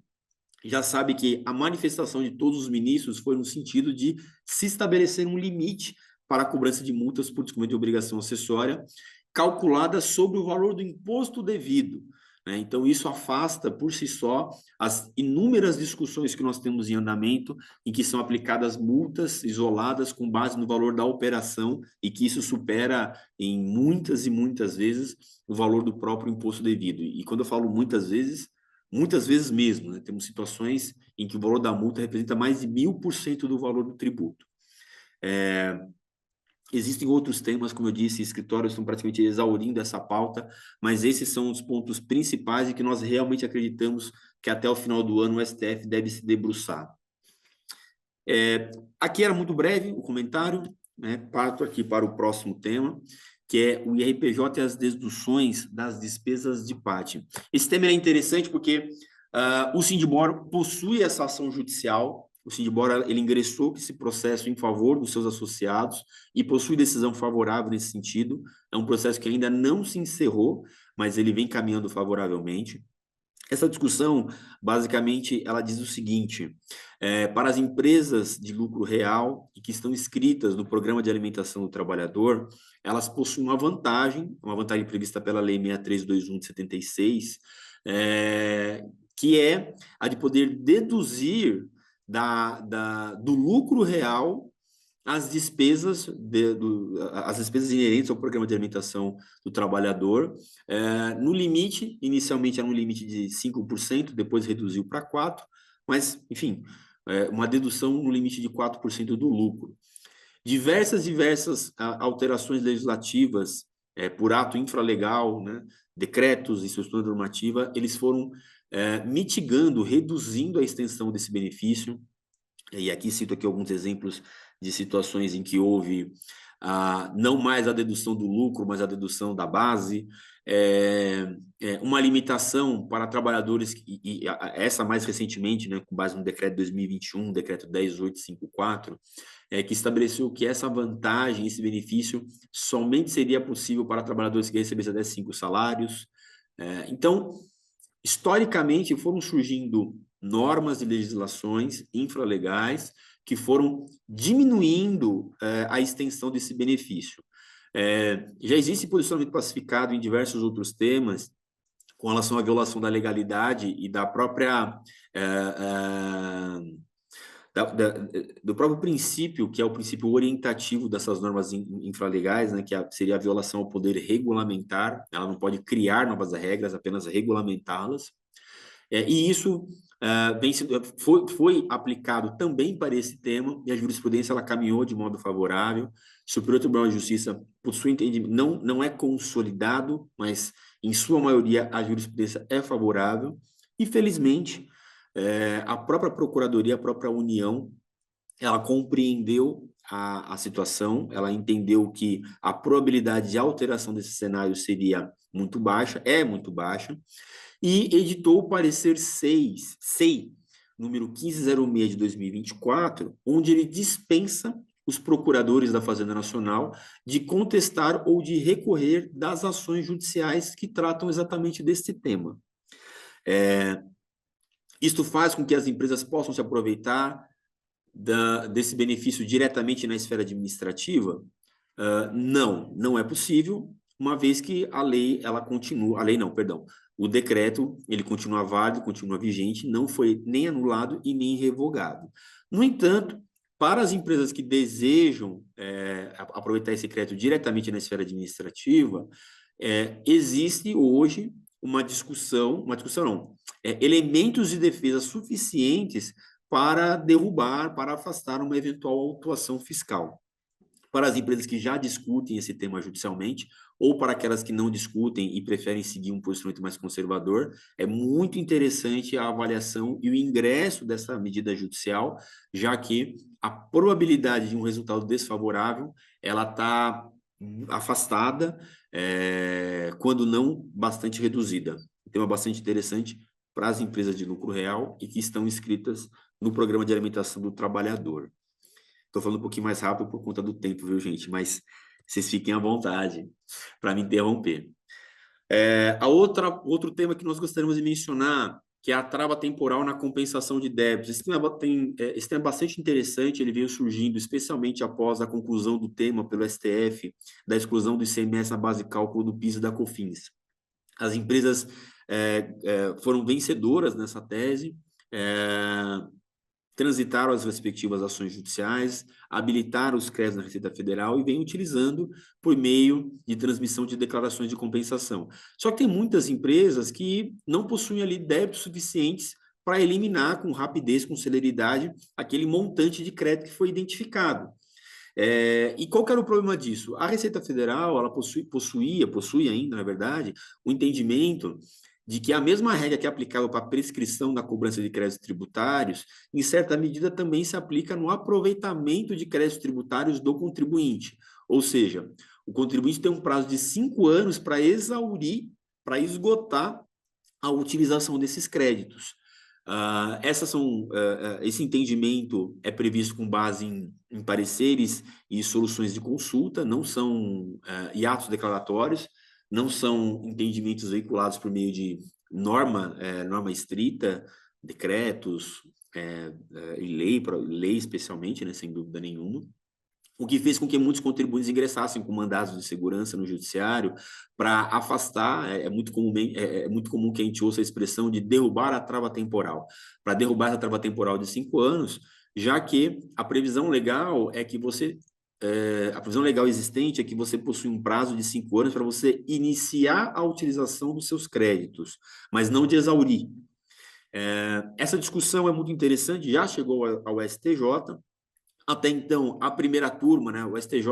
já sabe que a manifestação de todos os ministros foi no sentido de se estabelecer um limite para a cobrança de multas por descumprimento de obrigação acessória, calculada sobre o valor do imposto devido, né? Então, isso afasta por si só as inúmeras discussões que nós temos em andamento, em que são aplicadas multas isoladas com base no valor da operação, e que isso supera em muitas e muitas vezes o valor do próprio imposto devido. E quando eu falo muitas vezes mesmo, né? Temos situações em que o valor da multa representa mais de 1000% do valor do tributo. Existem outros temas, como eu disse, escritórios estão praticamente exaurindo essa pauta, mas esses são os pontos principais e que nós realmente acreditamos que até o final do ano o STF deve se debruçar. Aqui era muito breve o comentário, né? Parto aqui para o próximo tema, que é o IRPJ e as deduções das despesas de parte. Esse tema é interessante porque o Sindibor possui essa ação judicial. O Sindibor ele ingressou com esse processo em favor dos seus associados e possui decisão favorável nesse sentido. É um processo que ainda não se encerrou, mas ele vem caminhando favoravelmente. Essa discussão, basicamente, ela diz o seguinte: para as empresas de lucro real e que estão inscritas no Programa de Alimentação do Trabalhador, elas possuem uma vantagem prevista pela Lei 6321 de 76, que é a de poder deduzir do lucro real as despesas inerentes ao Programa de Alimentação do Trabalhador, no limite, inicialmente era um limite de 5%, depois reduziu para 4%, mas, enfim, uma dedução no limite de 4% do lucro. Diversas alterações legislativas por ato infralegal, né, decretos e estrutura normativa, eles foram mitigando, reduzindo a extensão desse benefício. E aqui cito aqui alguns exemplos de situações em que houve não mais a dedução do lucro, mas a dedução da base, uma limitação para trabalhadores, essa mais recentemente, né, com base no decreto 2021, decreto 10854, que estabeleceu que essa vantagem, esse benefício, somente seria possível para trabalhadores que recebessem até 5 salários. Então, historicamente, foram surgindo normas e legislações infralegais que foram diminuindo a extensão desse benefício. Já existe posicionamento pacificado em diversos outros temas com relação à violação da legalidade e da própria do próprio princípio, que é o princípio orientativo dessas normas infralegais, né, que seria a violação ao poder regulamentar. Ela não pode criar novas regras, apenas regulamentá-las. E isso foi aplicado também para esse tema, e a jurisprudência ela caminhou de modo favorável. O Superior Tribunal de Justiça, por seu entendimento, não é consolidado, mas em sua maioria a jurisprudência é favorável, e felizmente a própria Procuradoria, a própria União, ela compreendeu a situação, ela entendeu que a probabilidade de alteração desse cenário seria muito baixa, é muito baixa, e editou o parecer 6, SEI, número 1506 de 2024, onde ele dispensa os procuradores da Fazenda Nacional de contestar ou de recorrer das ações judiciais que tratam exatamente desse tema. Isto faz com que as empresas possam se aproveitar desse benefício diretamente na esfera administrativa? Não é possível, uma vez que a lei, ela continua, a lei não, perdão, o decreto, ele continua válido, continua vigente, não foi nem anulado e nem revogado. No entanto, para as empresas que desejam aproveitar esse crédito diretamente na esfera administrativa, existe hoje uma discussão não, elementos de defesa suficientes para derrubar, para afastar uma eventual autuação fiscal. Para as empresas que já discutem esse tema judicialmente, ou para aquelas que não discutem e preferem seguir um posicionamento mais conservador, é muito interessante a avaliação e o ingresso dessa medida judicial, já que a probabilidade de um resultado desfavorável, ela está afastada, quando não bastante reduzida. Um tema bastante interessante para as empresas de lucro real e que estão inscritas no Programa de Alimentação do Trabalhador. Estou falando um pouquinho mais rápido por conta do tempo, viu, gente? Mas vocês fiquem à vontade para me interromper. Outro tema que nós gostaríamos de mencionar que é a trava temporal na compensação de débitos. Esse tema é bastante interessante, ele veio surgindo especialmente após a conclusão do tema pelo STF, da exclusão do ICMS na base de cálculo do PIS e da COFINS. As empresas foram vencedoras nessa tese, transitaram as respectivas ações judiciais, habilitaram os créditos na Receita Federal e vêm utilizando por meio de transmissão de declarações de compensação. Só que tem muitas empresas que não possuem ali débitos suficientes para eliminar com rapidez, com celeridade, aquele montante de crédito que foi identificado. E qual que era o problema disso? A Receita Federal, ela possui ainda, na verdade, o entendimento de que a mesma regra que é aplicável para a prescrição da cobrança de créditos tributários, em certa medida também se aplica no aproveitamento de créditos tributários do contribuinte. Ou seja, o contribuinte tem um prazo de 5 anos para exaurir, para esgotar a utilização desses créditos. Esse entendimento é previsto com base em pareceres e soluções de consulta, não são hiatos declaratórios, não são entendimentos veiculados por meio de norma estrita, decretos e lei especialmente, né, sem dúvida nenhuma. O que fez com que muitos contribuintes ingressassem com mandados de segurança no judiciário para afastar, é muito comum que a gente ouça a expressão de derrubar a trava temporal, para derrubar essa trava temporal de 5 anos, já que a previsão legal é que a previsão legal existente é que você possui um prazo de 5 anos para você iniciar a utilização dos seus créditos, mas não de exaurir. Essa discussão é muito interessante, já chegou ao STJ. Até então, a primeira turma, né, o STJ,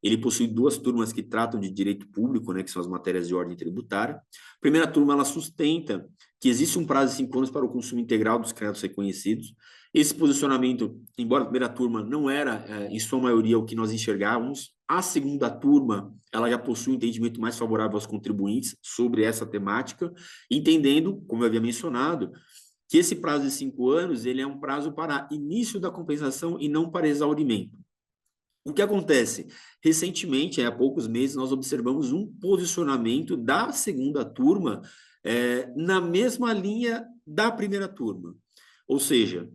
ele possui 2 turmas que tratam de direito público, né, que são as matérias de ordem tributária. A primeira turma, ela sustenta que existe um prazo de 5 anos para o consumo integral dos créditos reconhecidos. Esse posicionamento, embora a primeira turma não era, em sua maioria, o que nós enxergávamos, a segunda turma, ela já possui um entendimento mais favorável aos contribuintes sobre essa temática, entendendo, como eu havia mencionado, que esse prazo de 5 anos, ele é um prazo para início da compensação e não para exaurimento. O que acontece? Recentemente, há poucos meses, nós observamos um posicionamento da segunda turma na mesma linha da primeira turma. Ou seja,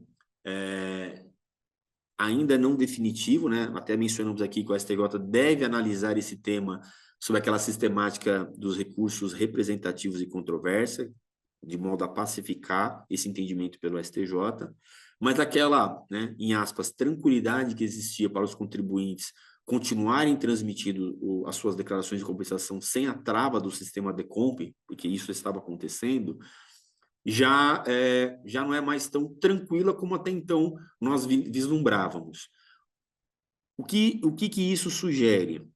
ainda não definitivo, né? Até mencionamos aqui que o STJ deve analisar esse tema sobre aquela sistemática dos recursos representativos e controvérsia, de modo a pacificar esse entendimento pelo STJ, mas aquela, né, em aspas, tranquilidade que existia para os contribuintes continuarem transmitindo as suas declarações de compensação sem a trava do sistema Decomp, porque isso estava acontecendo, já não é mais tão tranquila como até então nós vislumbrávamos. O que isso sugere?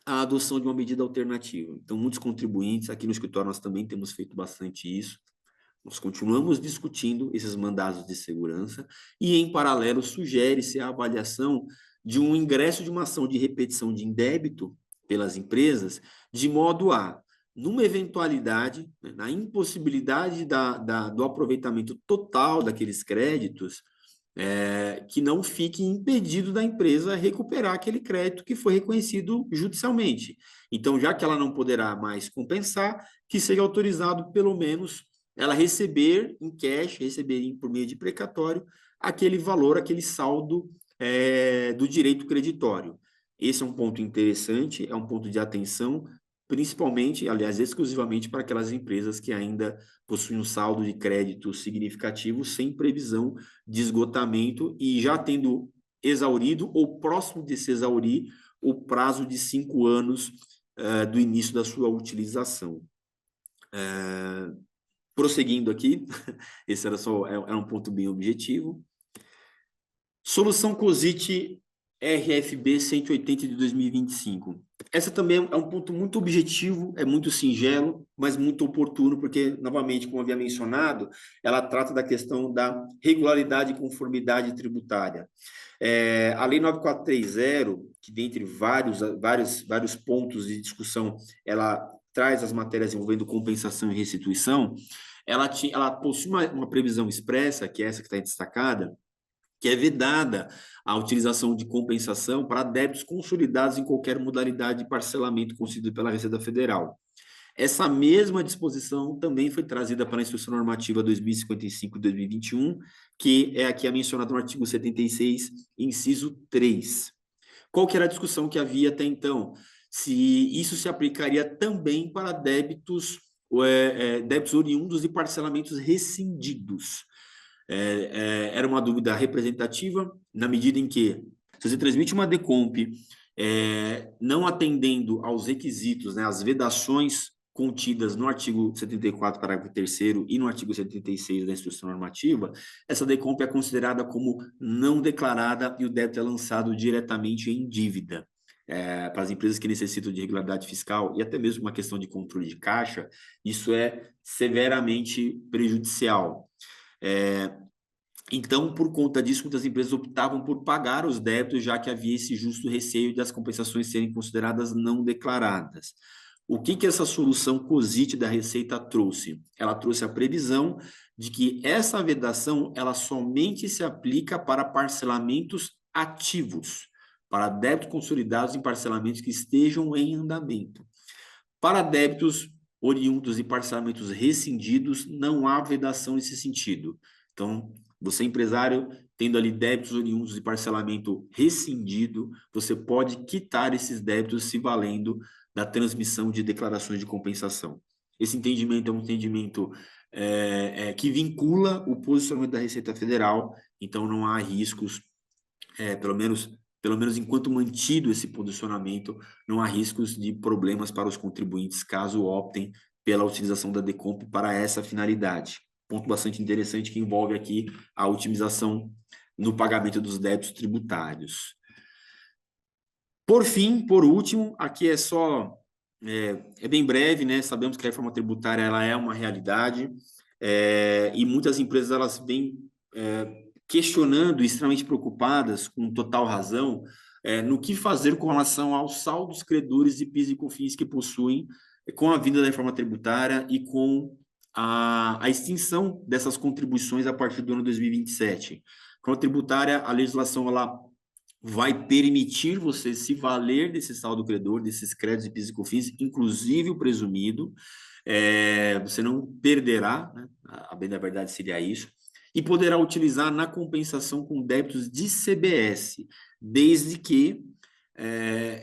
A adoção de uma medida alternativa. Então, muitos contribuintes, aqui no escritório nós também temos feito bastante isso, nós continuamos discutindo esses mandados de segurança e, em paralelo, sugere-se a avaliação de um ingresso de uma ação de repetição de indébito pelas empresas, de modo a, numa eventualidade, né, na impossibilidade do aproveitamento total daqueles créditos, que não fique impedido da empresa recuperar aquele crédito que foi reconhecido judicialmente. Então, já que ela não poderá mais compensar, que seja autorizado, pelo menos, ela receber em cash, receber por meio de precatório, aquele valor, aquele saldo do direito creditório. Esse é um ponto interessante, é um ponto de atenção, principalmente, aliás, exclusivamente para aquelas empresas que ainda possuem um saldo de crédito significativo sem previsão de esgotamento e já tendo exaurido ou próximo de se exaurir o prazo de 5 anos do início da sua utilização. Prosseguindo aqui, esse era um ponto bem objetivo. Solução COSIT RFB 180 de 2025. Essa também é um ponto muito objetivo, é muito singelo, mas muito oportuno, porque, novamente, como havia mencionado, ela trata da questão da regularidade e conformidade tributária. A Lei 9430, que dentre vários pontos de discussão, ela traz as matérias envolvendo compensação e restituição, ela possui uma previsão expressa, que é essa que está destacada, que é vedada a utilização de compensação para débitos consolidados em qualquer modalidade de parcelamento concedido pela Receita Federal. Essa mesma disposição também foi trazida pela Instrução Normativa 2055-2021, que é aqui mencionada no artigo 76, inciso 3. Qual que era a discussão que havia até então? Se isso se aplicaria também para débitos, débitos oriundos de parcelamentos rescindidos. Era uma dúvida representativa, na medida em que, se você transmite uma decomp não atendendo aos requisitos, né, às vedações contidas no artigo 74, parágrafo 3º e no artigo 76 da Instrução Normativa, essa decomp é considerada como não declarada e o débito é lançado diretamente em dívida. Para as empresas que necessitam de regularidade fiscal e até mesmo uma questão de controle de caixa, isso é severamente prejudicial. Então, por conta disso, muitas empresas optavam por pagar os débitos, já que havia esse justo receio de as compensações serem consideradas não declaradas. O que essa solução COSIT da Receita trouxe? Ela trouxe a previsão de que essa vedação ela somente se aplica para parcelamentos ativos, para débitos consolidados em parcelamentos que estejam em andamento. Para débitos oriundos e parcelamentos rescindidos, não há vedação nesse sentido. Então, você empresário, tendo ali débitos oriundos de parcelamento rescindido, você pode quitar esses débitos se valendo da transmissão de declarações de compensação. Esse entendimento é um entendimento que vincula o posicionamento da Receita Federal, então não há riscos, pelo menos enquanto mantido esse posicionamento, não há riscos de problemas para os contribuintes caso optem pela utilização da decomp para essa finalidade. Ponto bastante interessante que envolve aqui a otimização no pagamento dos débitos tributários. Por fim, por último, aqui é bem breve, né? Sabemos que a reforma tributária ela é uma realidade e muitas empresas elas vêm questionando, extremamente preocupadas, com total razão, no que fazer com relação aos saldos credores de PIS e COFINS que possuem com a vinda da reforma tributária e com a extinção dessas contribuições a partir do ano 2027. Com a tributária, a legislação ela vai permitir você se valer desse saldo credor, desses créditos de PIS e COFINS, inclusive o presumido, você não perderá, né? A bem da verdade seria isso, e poderá utilizar na compensação com débitos de CBS, desde que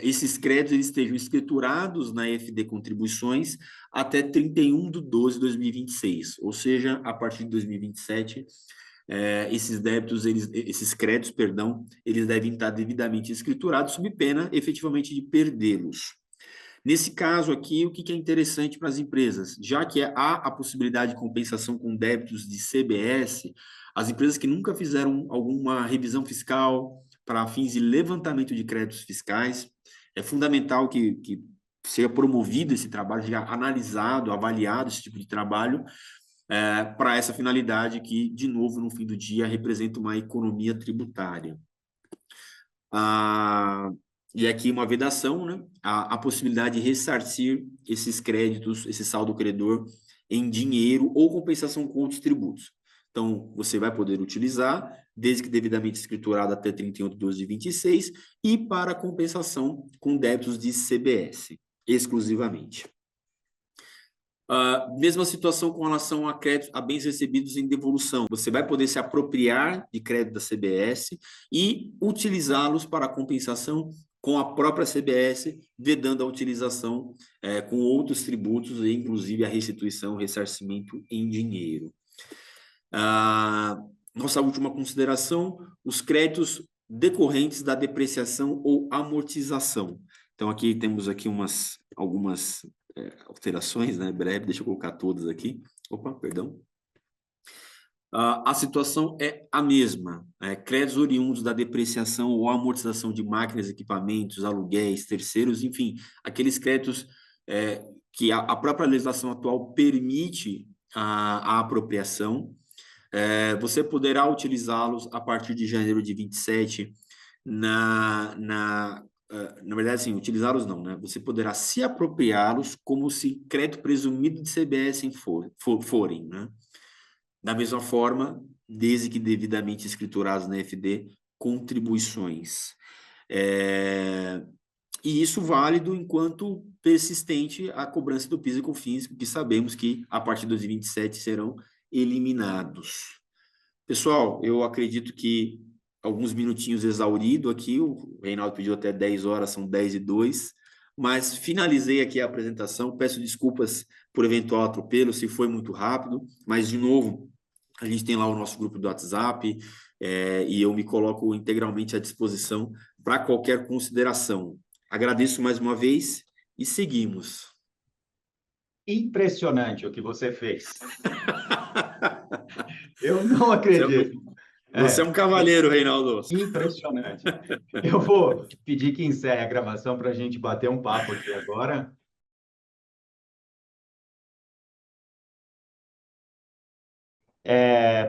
esses créditos eles estejam escriturados na FD Contribuições até 31/12/2026, ou seja, a partir de 2027, esses débitos, esses créditos, perdão, eles devem estar devidamente escriturados, sob pena, efetivamente, de perdê-los. Nesse caso aqui, o que é interessante para as empresas? Já que há a possibilidade de compensação com débitos de CBS, as empresas que nunca fizeram alguma revisão fiscal para fins de levantamento de créditos fiscais, é fundamental que seja promovido esse trabalho, seja analisado, avaliado esse tipo de trabalho, para essa finalidade que, de novo, no fim do dia, representa uma economia tributária. E aqui uma vedação, né? A possibilidade de ressarcir esses créditos, esse saldo credor em dinheiro ou compensação com outros tributos. Então, você vai poder utilizar, desde que devidamente escriturado até 31/12/26, e para compensação com débitos de CBS, exclusivamente. Mesma situação com relação a créditos, a bens recebidos em devolução. Você vai poder se apropriar de crédito da CBS e utilizá-los para compensação com a própria CBS, vedando a utilização com outros tributos, e inclusive a restituição, o ressarcimento em dinheiro. Nossa última consideração, os créditos decorrentes da depreciação ou amortização. Então, aqui temos aqui algumas alterações, né, breve, deixa eu colocar todas aqui. Opa, perdão. A situação é a mesma. Créditos oriundos da depreciação ou amortização de máquinas, equipamentos, aluguéis, terceiros, enfim, aqueles créditos que a própria legislação atual permite a apropriação. Você poderá utilizá-los a partir de janeiro de 27 na verdade, assim, utilizá-los não, né? Você poderá se apropriá-los como se crédito presumido de CBS forem, né? Da mesma forma, desde que devidamente escriturados na FD, contribuições. e isso válido enquanto persistente a cobrança do PIS e COFINS, que sabemos que a partir de 2027 serão eliminados. Pessoal, eu acredito que alguns minutinhos exaurido aqui, o Reinaldo pediu até 10 horas, são 10:02, mas finalizei aqui a apresentação, peço desculpas por eventual atropelo, se foi muito rápido, mas, de novo, a gente tem lá o nosso grupo do WhatsApp, e eu me coloco integralmente à disposição para qualquer consideração. Agradeço mais uma vez e seguimos. Impressionante o que você fez. Eu não acredito. Você é um cavaleiro, Reinaldo. Impressionante. Eu vou pedir que encerre a gravação para a gente bater um papo aqui agora.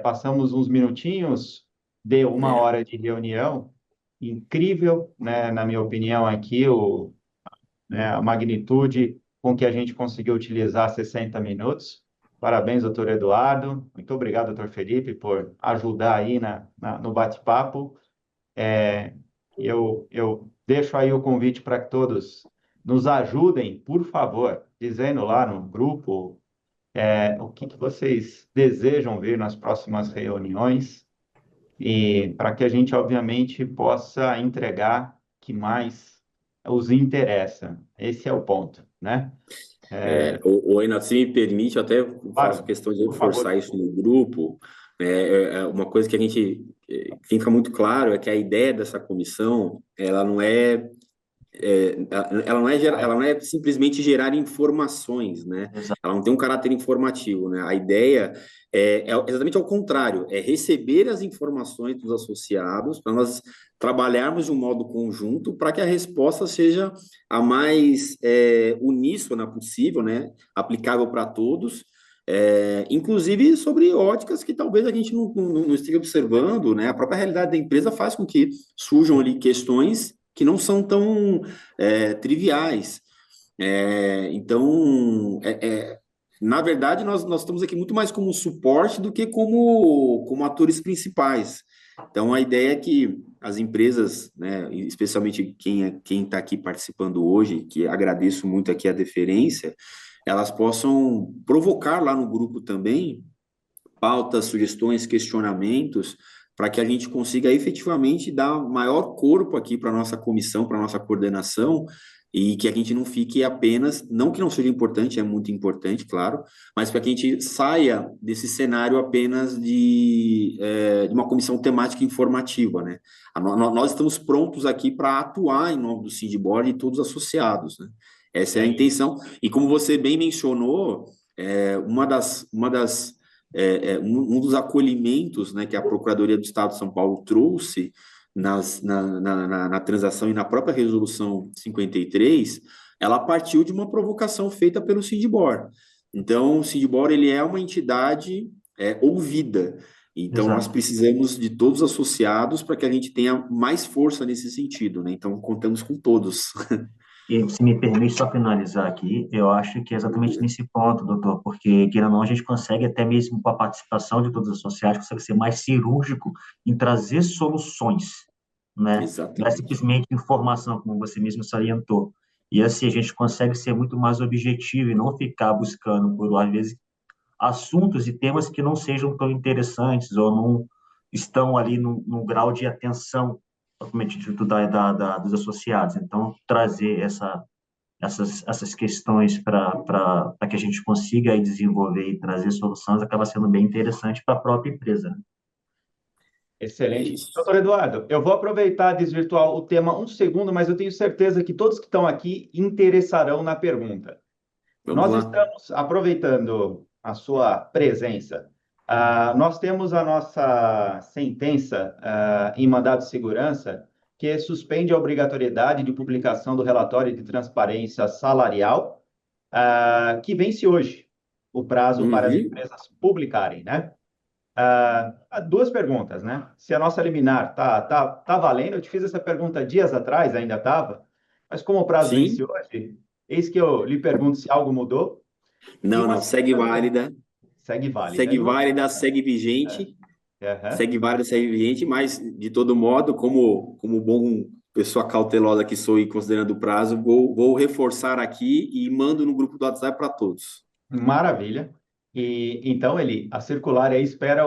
Passamos uns minutinhos, deu uma hora de reunião, incrível, né, na minha opinião, aqui, né, a magnitude com que a gente conseguiu utilizar 60 minutos. Parabéns, doutor Eduardo. Muito obrigado, doutor Felipe, por ajudar aí no bate-papo. Eu deixo aí o convite para que todos nos ajudem, por favor, dizendo lá no grupo o que vocês desejam ver nas próximas reuniões e para que a gente, obviamente, possa entregar o que mais os interessa. Esse é o ponto, né? O Renato, se me permite, eu até faço Claro, questão de por favor. reforçar isso no grupo. Uma coisa que a gente tem que ficar muito claro é que a ideia dessa comissão, ela não é simplesmente gerar informações, né? Exato. Ela não tem um caráter informativo, né? A ideia é exatamente ao contrário, é receber as informações dos associados para nós trabalharmos de um modo conjunto para que a resposta seja a mais uníssona possível, né? Aplicável para todos. Inclusive sobre óticas que talvez a gente não esteja observando, né? A própria realidade da empresa faz com que surjam ali questões que não são tão triviais. Então, na verdade, nós estamos aqui muito mais como suporte do que como atores principais. Então, a ideia é que as empresas, né, especialmente quem está aqui participando hoje, que agradeço muito aqui a deferência, elas possam provocar lá no grupo também pautas, sugestões, questionamentos, para que a gente consiga efetivamente dar maior corpo aqui para a nossa comissão, para a nossa coordenação, e que a gente não fique apenas, não que não seja importante, é muito importante, claro, mas para que a gente saia desse cenário apenas de uma comissão temática informativa, né? Nós estamos prontos aqui para atuar em nome do Sindboard e todos os associados, né? Essa é a intenção. E como você bem mencionou, um dos acolhimentos, né, que a Procuradoria do Estado de São Paulo trouxe na transação e na própria resolução 53, ela partiu de uma provocação feita pelo Sindbor. Então, o Sindbor, ele é uma entidade ouvida. Então, Exato. nós precisamos de todos os associados para que a gente tenha mais força nesse sentido, né? Então, contamos com todos. E se me permite só finalizar aqui, eu acho que é exatamente nesse ponto, doutor, porque, querendo ou não, a gente consegue, até mesmo com a participação de todos os associados, consegue ser mais cirúrgico em trazer soluções, né? Não é Exatamente. simplesmente informação, como você mesmo salientou. E assim, a gente consegue ser muito mais objetivo e não ficar buscando, por, às vezes, assuntos e temas que não sejam tão interessantes ou não estão ali no grau de atenção propriamente dito dos associados. Então, trazer essas questões para que a gente consiga aí desenvolver e trazer soluções acaba sendo bem interessante para a própria empresa, né? É Excelente. isso. Doutor Eduardo, eu vou aproveitar e desvirtuar o tema um segundo, mas eu tenho certeza que todos que estão aqui interessarão na pergunta. Vamos Nós lá. estamos aproveitando a sua presença. Nós temos a nossa sentença em mandado de segurança que suspende a obrigatoriedade de publicação do relatório de transparência salarial, que vence hoje, o prazo para as Uhum. empresas publicarem, né? Duas perguntas, né? Se a nossa liminar tá valendo, eu te fiz essa pergunta dias atrás, ainda estava, mas como o prazo vence Sim. hoje, eis que eu lhe pergunto se algo mudou. E Não, uma não, segue segunda pergunta. válida. Segue válida. Segue E uma válida, segunda. segue vigente, Aham. segue válida, segue vigente, mas de todo modo, como bom pessoa cautelosa que sou e considerando o prazo, vou reforçar aqui e mando no grupo do WhatsApp para todos. Maravilha. E então, Eli, a circular aí espera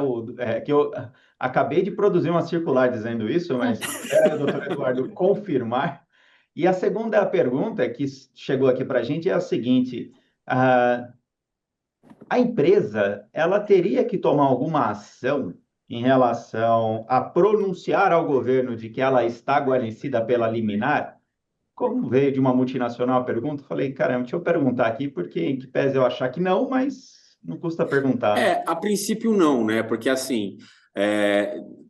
que eu acabei de produzir uma circular dizendo isso, mas espera o doutor Eduardo confirmar. E a segunda pergunta que chegou aqui para a gente é a seguinte: a empresa ela teria que tomar alguma ação em relação a pronunciar ao governo de que ela está guarnecida pela liminar? Como veio de uma multinacional a pergunta, eu falei, caramba, deixa eu perguntar aqui, porque em que pese eu achar que não, mas não custa perguntar. A princípio não, né? Porque assim,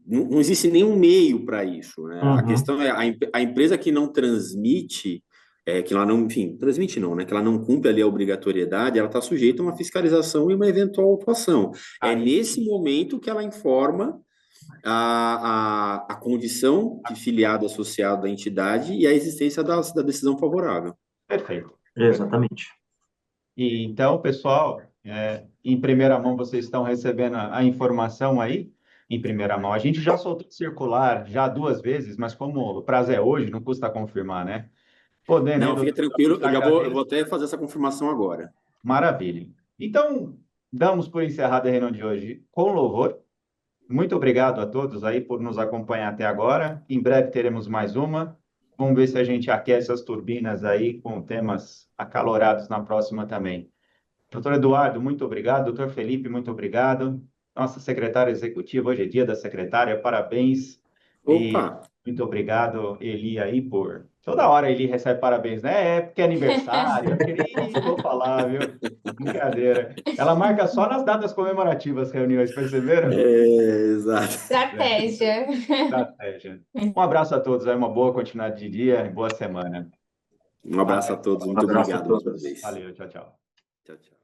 não existe nenhum meio para isso, né? A questão é a empresa que não transmite, que ela não, enfim, transmite não, né? Que ela não cumpre ali a obrigatoriedade, ela está sujeita a uma fiscalização e uma eventual autuação. É nesse momento que ela informa a condição de filiado associado à entidade e a existência da decisão favorável. Perfeito. Exatamente. E então, pessoal, em primeira mão vocês estão recebendo a informação aí, em primeira mão. A gente já soltou circular já 2 vezes, mas como o prazo é hoje, não custa confirmar, né? Podendo, Não, fica tranquilo, eu agradeço. vou até fazer essa confirmação agora. Maravilha. Então, damos por encerrada a reunião de hoje com louvor. Muito obrigado a todos aí por nos acompanhar até agora. Em breve teremos mais uma. Vamos ver se a gente aquece as turbinas aí com temas acalorados na próxima também. Doutor Eduardo, muito obrigado. Doutor Felipe, muito obrigado. Nossa secretária executiva, hoje é dia da secretária, parabéns. Opa! E muito obrigado, Eli, aí, por... Toda hora Eli recebe parabéns, né? É porque é aniversário, vou falar, viu? Brincadeira. Ela marca só nas datas comemorativas reuniões, perceberam? Exato. Estratégia. Estratégia. Um abraço a todos, aí, uma boa continuidade de dia e boa semana. Um abraço a todos, muito Um abraço a obrigado mais uma todos. vez. Valeu, tchau, tchau. Tchau, tchau.